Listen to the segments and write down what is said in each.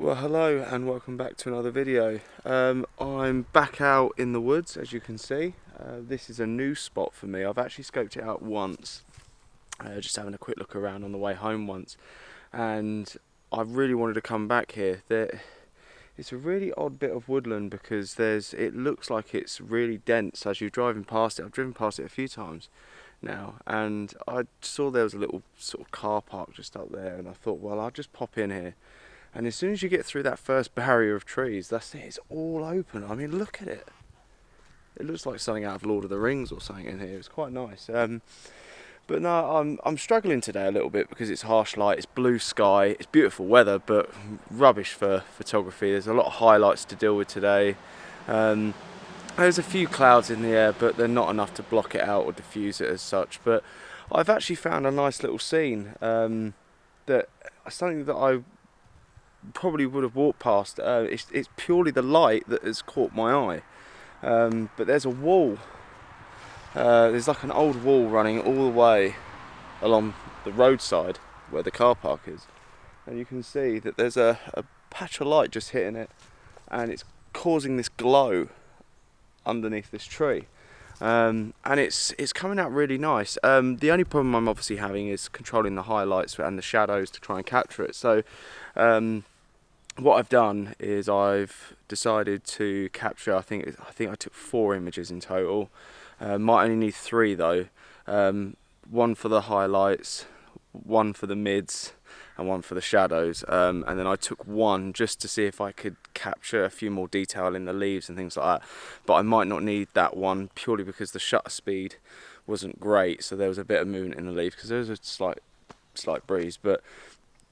Well, hello and welcome back to another video. I'm back out in the woods, as you can see. This is a new spot for me. I've actually scoped it out once, just having a quick look around on the way home once, and I really wanted to come back here. It's a really odd bit of woodland because it looks like it's really dense as you're driving past it. I've driven past it a few times now, and I saw there was a little sort of car park just up there, and I thought, well, I'll just pop in here. And as soon as you get through that first barrier of trees, that's it, it's all open. I mean, look at it. It looks like something out of Lord of the Rings or something in here. It's quite nice. But no, I'm struggling today a little bit because it's harsh light, it's blue sky, it's beautiful weather, but rubbish for photography. There's a lot of highlights to deal with today. There's a few clouds in the air, but they're not enough to block it out or diffuse it as such. But I've actually found a nice little scene something that I probably would have walked past. It's purely the light that has caught my eye. But there's a wall. There's like an old wall running all the way along the roadside where the car park is, and you can see that there's a patch of light just hitting it, and it's causing this glow underneath this tree. And it's coming out really nice. The only problem I'm obviously having is controlling the highlights and the shadows to try and capture it. So what I've done is I've decided to capture, I think I took 4 images in total. Might only need 3 though. One for the highlights, one for the mids, and one for the shadows. And then I took one just to see if I could capture a few more detail in the leaves and things like that. But I might not need that one purely because the shutter speed wasn't great, so there was a bit of movement in the leaves because there was a slight breeze. But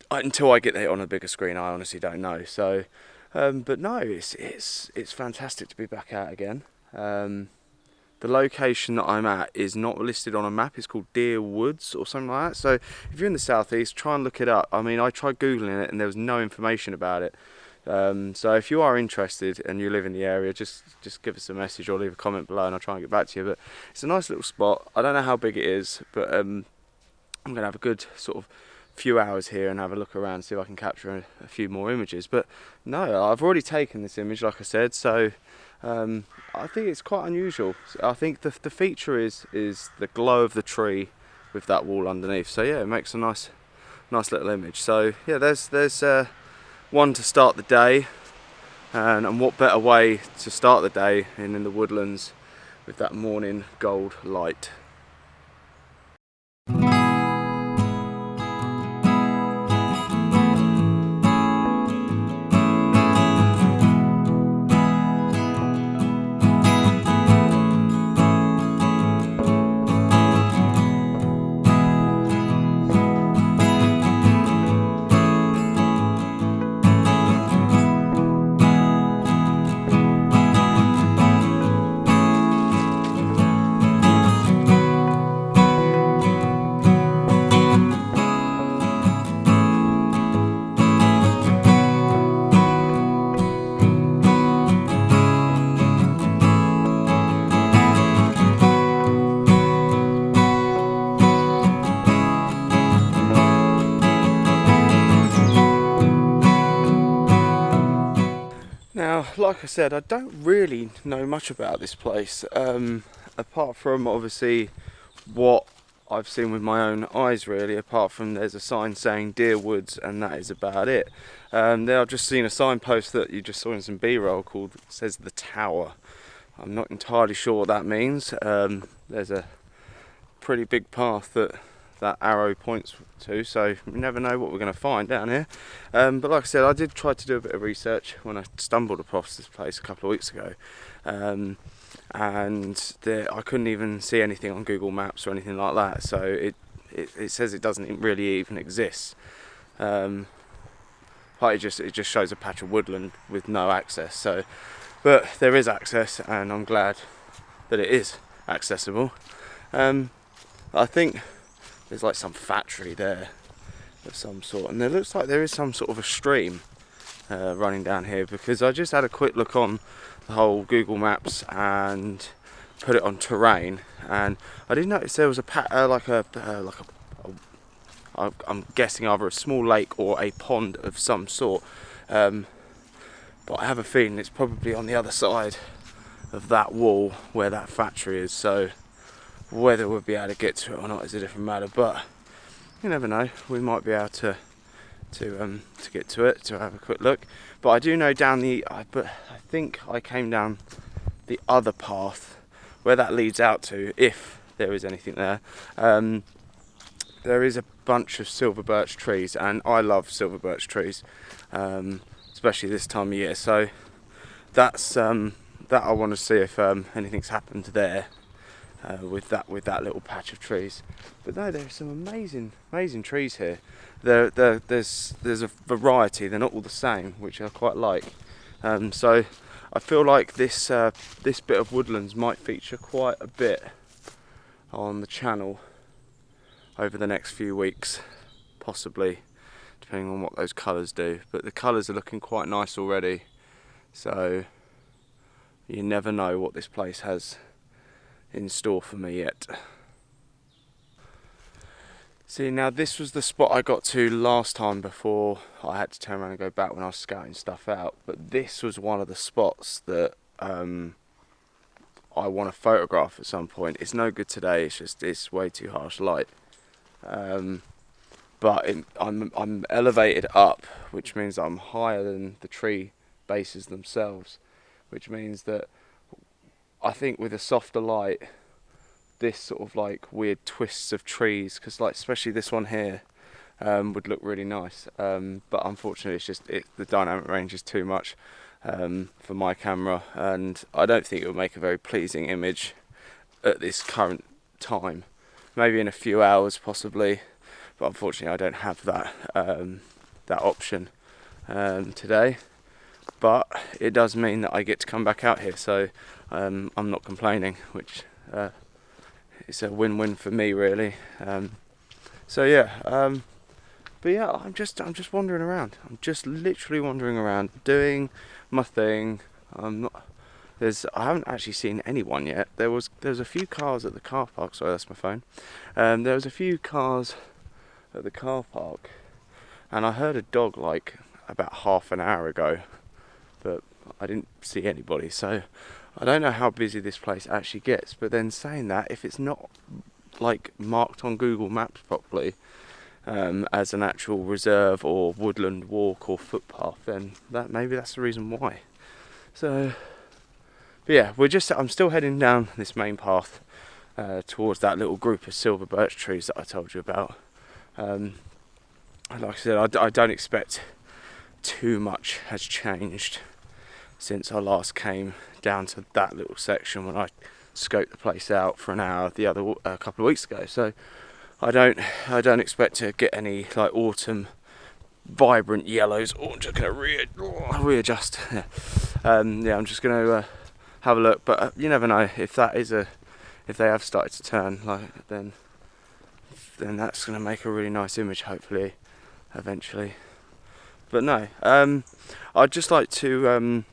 until I get it on a bigger screen, I honestly don't know. So, but no, it's fantastic to be back out again. The location that I'm at is not listed on a map. It's called Deer Woods or something like that. So if you're in the southeast, try and look it up. I mean, I tried googling it and there was no information about it. So if you are interested and you live in the area, just give us a message or leave a comment below and I'll try and get back to you. But it's a nice little spot. I don't know how big it is, but I'm gonna have a good sort of few hours here and have a look around, see if I can capture a few more images. But no, I've already taken this image, like I said, so I think it's quite unusual. I think the feature is the glow of the tree with that wall underneath. So yeah, it makes a nice little image. So yeah, there's one to start the day, and what better way to start the day in the woodlands with that morning gold light. Now, like I said, I don't really know much about this place, apart from obviously what I've seen with my own eyes really, apart from there's a sign saying Deer Woods and that is about it. There I've just seen a signpost that you just saw in some B-roll called, says The Tower. I'm not entirely sure what that means. There's a pretty big path that arrow points to, so we never know what we're going to find down here. But like I said, I did try to do a bit of research when I stumbled across this place a couple of weeks ago, and I couldn't even see anything on Google Maps or anything like that, so it says it doesn't really even exist. But it just shows a patch of woodland with no access. So, but there is access, and I'm glad that it is accessible. I think there's like some factory there of some sort, and there looks like there is some sort of a stream running down here, because I just had a quick look on the whole Google Maps and put it on terrain, and I did notice there was I'm guessing either a small lake or a pond of some sort But I have a feeling it's probably on the other side of that wall where that factory is, so whether we'll be able to get to it or not is a different matter, but you never know, we might be able to get to it, to have a quick look. But I do know down but I think I came down the other path where that leads out to, if there is anything there. There is a bunch of silver birch trees, and I love silver birch trees, especially this time of year, so that's that I want to see if anything's happened there with that little patch of trees. But no, there's some amazing trees here. There's a variety. They're not all the same, which I quite like. So I feel like this bit of woodlands might feature quite a bit on the channel over the next few weeks, possibly, depending on what those colours do. But the colours are looking quite nice already, so you never know what this place has in store for me yet. See, now this was the spot I got to last time before I had to turn around and go back when I was scouting stuff out, but this was one of the spots that I want to photograph at some point. It's no good today, it's way too harsh light. But I'm elevated up, which means I'm higher than the tree bases themselves, which means that I think with a softer light, this sort of like weird twists of trees, because like especially this one here would look really nice, but unfortunately it's just the dynamic range is too much for my camera, and I don't think it would make a very pleasing image at this current time. Maybe in a few hours possibly, but unfortunately I don't have that that option today. But it does mean that I get to come back out here, so I'm not complaining, which is a win-win for me really. So yeah, but yeah, I'm just wandering around. I'm just literally wandering around, doing my thing. I haven't actually seen anyone yet. There was a few cars at the car park. Sorry, that's my phone. There was a few cars at the car park, and I heard a dog like about half an hour ago, but I didn't see anybody, so I don't know how busy this place actually gets. But then saying that, if it's not like marked on Google Maps properly as an actual reserve or woodland walk or footpath, then maybe that's the reason why. So but yeah, I'm still heading down this main path towards that little group of silver birch trees that I told you about. Like I said, I don't expect too much has changed since I last came down to that little section when I scoped the place out for an hour a couple of weeks ago. So I don't expect to get any like autumn vibrant yellows. Oh, I'm just gonna readjust. Yeah, I'm just gonna have a look. But you never know, if they have started to turn, like then that's gonna make a really nice image, hopefully, eventually. But no, I'd just like to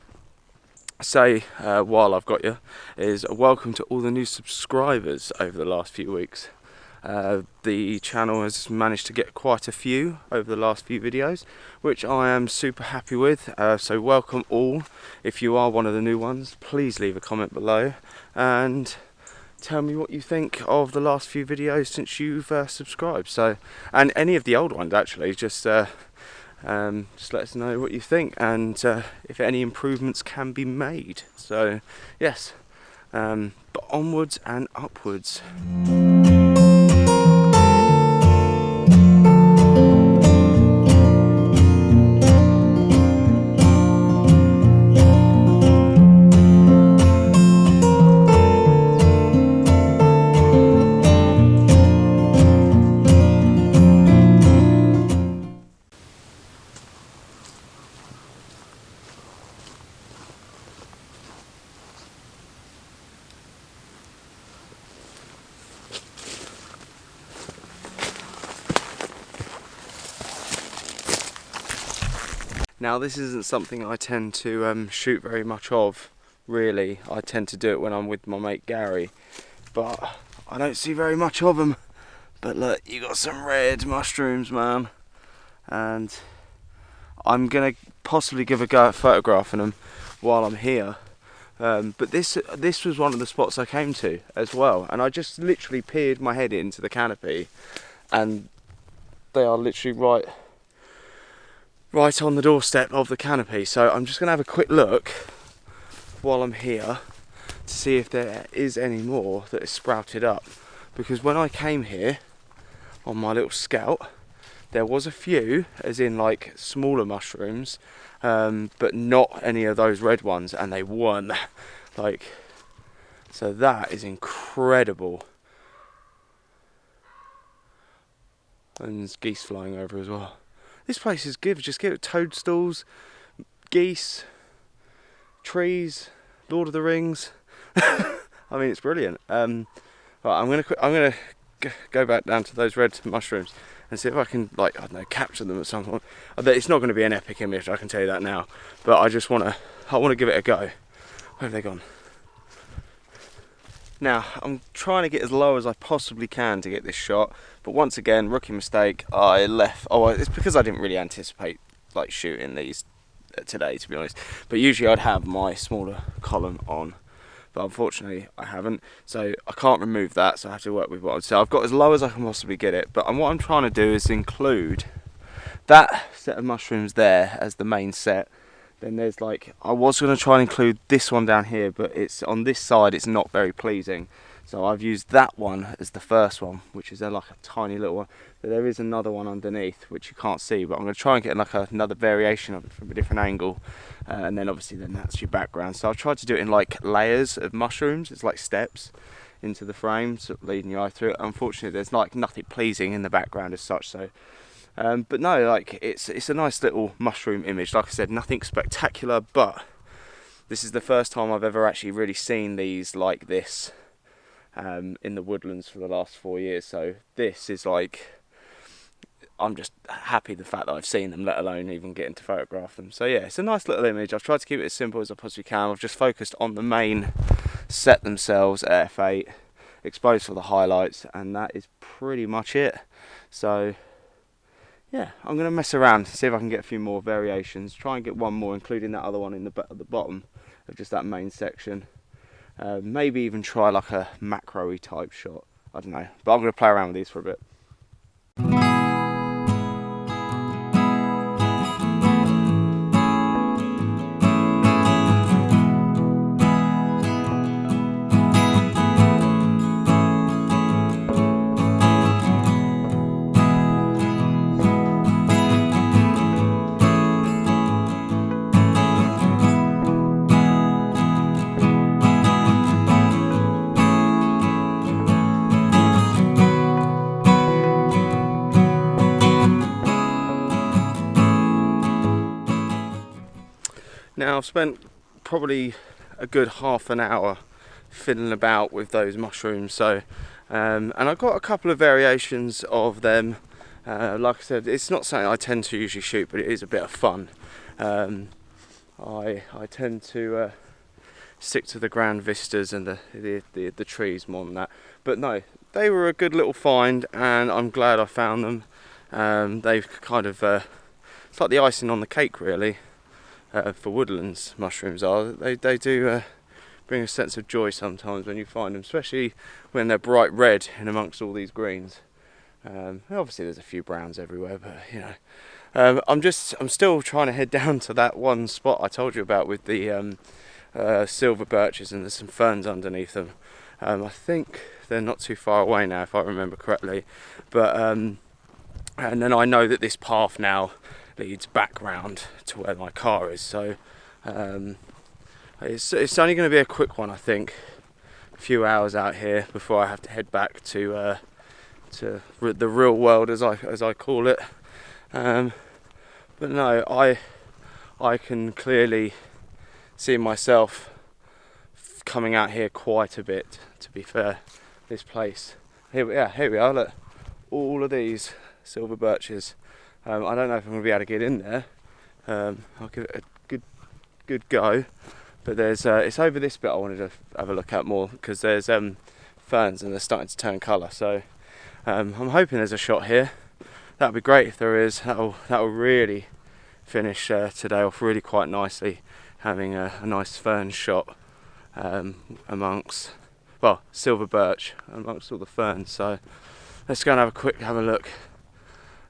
say, while I've got you, is welcome to all the new subscribers over the last few weeks. The channel has managed to get quite a few over the last few videos, which I am super happy with. So welcome all. If you are one of the new ones, please leave a comment below and tell me what you think of the last few videos since you've subscribed. So, and any of the old ones actually, just let us know what you think, and if any improvements can be made. So yes, but onwards and upwards. Now this isn't something I tend to shoot very much of, really. I tend to do it when I'm with my mate Gary, but I don't see very much of them. But look, you got some red mushrooms, man, and I'm gonna possibly give a go at photographing them while I'm here. But this was one of the spots I came to as well, and I just literally peered my head into the canopy, and they are literally right on the doorstep of the canopy. So I'm just gonna have a quick look while I'm here to see if there is any more that is sprouted up, because when I came here on my little scout, there was a few, as in like smaller mushrooms, but not any of those red ones, and they won. Like, so that is incredible. And there's geese flying over as well. This place is good. Just give it toadstools, geese, trees, Lord of the Rings. I mean, it's brilliant. Right, I'm gonna go back down to those red mushrooms and see if I can, like, I don't know, capture them at some point. It's not going to be an epic image, I can tell you that now. But I just want to give it a go. Where have they gone? Now, I'm trying to get as low as I possibly can to get this shot. But once again, rookie mistake, I left. Oh, it's because I didn't really anticipate, like, shooting these today, to be honest. But usually I'd have my smaller column on. But unfortunately I haven't, so I can't remove that, so I have to work with what I've. So I've got as low as I can possibly get it, but what I'm trying to do is include that set of mushrooms there as the main set. Then there's, like, I was going to try and include this one down here, but it's on this side, it's not very pleasing. So I've used that one as the first one, which is like a tiny little one. But there is another one underneath, which you can't see, but I'm going to try and get like another variation of it from a different angle. And then obviously that's your background. So I've tried to do it in like layers of mushrooms. It's like steps into the frame, sort of leading your eye through it. Unfortunately, there's like nothing pleasing in the background as such. So, but no, like it's a nice little mushroom image. Like I said, nothing spectacular, but this is the first time I've ever actually really seen these like this in the woodlands for the last 4 years. So this is like, I'm just happy the fact that I've seen them, let alone even getting to photograph them. So yeah, it's a nice little image. I've tried to keep it as simple as I possibly can. I've just focused on the main set themselves at f8, exposed for the highlights, and that is pretty much it. So yeah, I'm going to mess around, see if I can get a few more variations, try and get one more, including that other one in at the bottom of just that main section. Maybe even try like a macro-y type shot, I don't know, but I'm going to play around with these for a bit. Now I've spent probably a good half an hour fiddling about with those mushrooms, so and I've got a couple of variations of them. Like I said, it's not something I tend to usually shoot, but it is a bit of fun. I tend to stick to the grand vistas and the trees more than that. But no, they were a good little find, and I'm glad I found them. They've kind of it's like the icing on the cake, really. For woodlands, mushrooms are. They do bring a sense of joy sometimes when you find them, especially when they're bright red in amongst all these greens. Obviously there's a few browns everywhere, but you know, I'm still trying to head down to that one spot I told you about with the silver birches, and there's some ferns underneath them. I think they're not too far away now, if I remember correctly. But and then I know that this path now leads back round to where my car is, so it's only going to be a quick one, I think. A few hours out here before I have to head back to the real world, as I call it. But no, I can clearly see myself coming out here quite a bit, to be fair. This place, here we are, look, all of these silver birches. I don't know if I'm going to be able to get in there. I'll give it a good go. But there's it's over this bit I wanted to have a look at more, because there's ferns and they're starting to turn colour. So I'm hoping there's a shot here. That'd be great if there is. That'll really finish today off really quite nicely, having a nice fern shot amongst, well, silver birch amongst all the ferns. So let's go and have a look.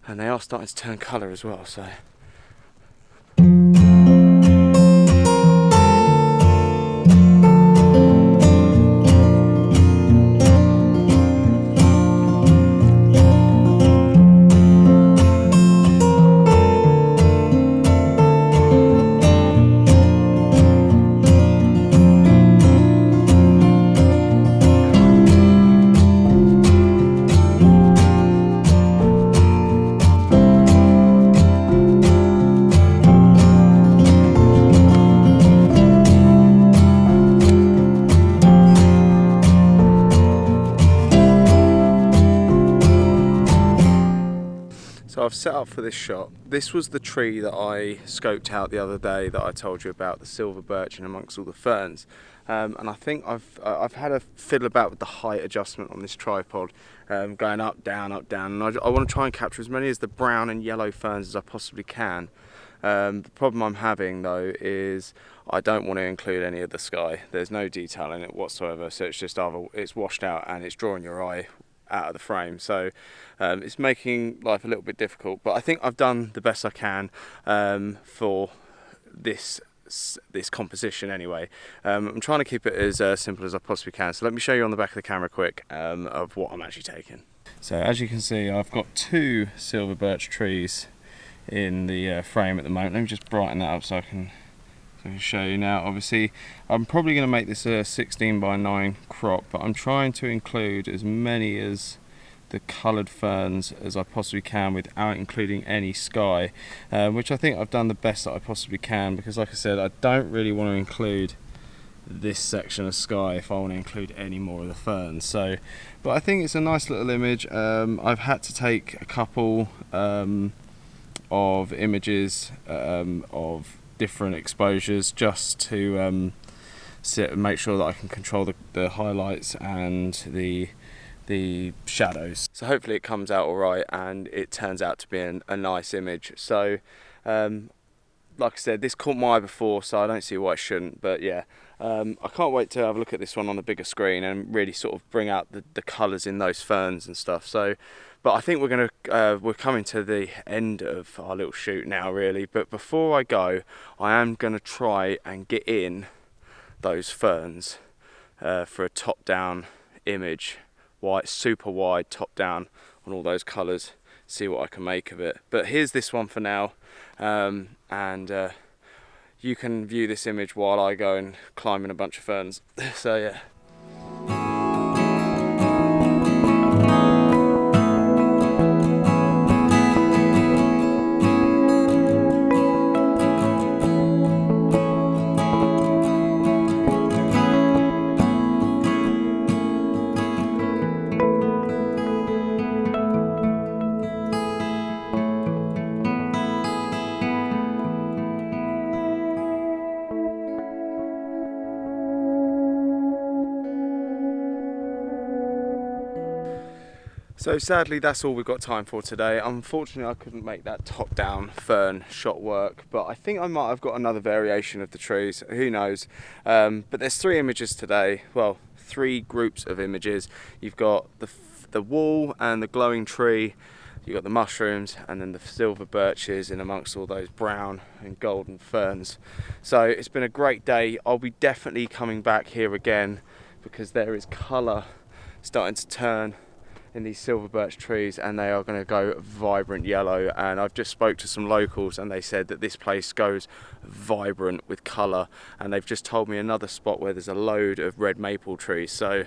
And they are starting to turn colour as well, so. So I've set up for this shot. This was the tree that I scoped out the other day that I told you about, the silver birch and amongst all the ferns. And I think I've had a fiddle about with the height adjustment on this tripod, going up, down, and I want to try and capture as many as the brown and yellow ferns as I possibly can. The problem I'm having though is I don't want to include any of the sky. There's no detail in it whatsoever, so it's just either it's washed out and it's drawing your eye out of the frame, so it's making life a little bit difficult, but I think I've done the best I can for this composition anyway. I'm trying to keep it as simple as I possibly can, so let me show you on the back of the camera quick of what I'm actually taking. So as you can see, I've got 2 silver birch trees in the frame at the moment. Let me just brighten that up so I can show you now. Obviously I'm probably going to make this a 16:9 crop, but I'm trying to include as many as the coloured ferns as I possibly can without including any sky, which I think I've done the best that I possibly can, because like I said, I don't really want to include this section of sky if I want to include any more of the ferns. So, but I think it's a nice little image. I've had to take a couple of images of different exposures just to make sure that I can control the highlights and the shadows. So hopefully it comes out all right and it turns out to be a nice image. So like I said, this caught my eye before, so I don't see why it shouldn't, but yeah, I can't wait to have a look at this one on the bigger screen and really sort of bring out the colours in those ferns and stuff. So, but I think we're coming to the end of our little shoot now really, but before I go, I am going to try and get in those ferns for a top-down image, super wide top-down on all those colours, see what I can make of it. But here's this one for now, and you can view this image while I go and climb in a bunch of ferns. So yeah. So sadly that's all we've got time for today. Unfortunately I couldn't make that top-down fern shot work, but I think I might have got another variation of the trees, who knows. But there's 3 images today, well 3 groups of images. You've got the wall and the glowing tree, you've got the mushrooms, and then the silver birches in amongst all those brown and golden ferns. So it's been a great day. I'll be definitely coming back here again because there is colour starting to turn in these silver birch trees and they are going to go vibrant yellow, and I've just spoke to some locals and they said that this place goes vibrant with colour, and they've just told me another spot where there's a load of red maple trees, so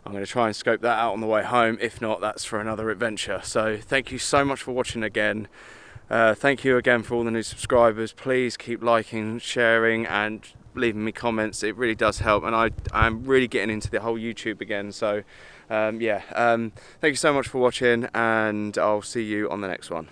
I'm going to try and scope that out on the way home. If not, that's for another adventure. So thank you so much for watching again. Thank you again for all the new subscribers. Please keep liking, sharing and leaving me comments. It really does help, and I'm really getting into the whole YouTube again, so thank you so much for watching, and I'll see you on the next one.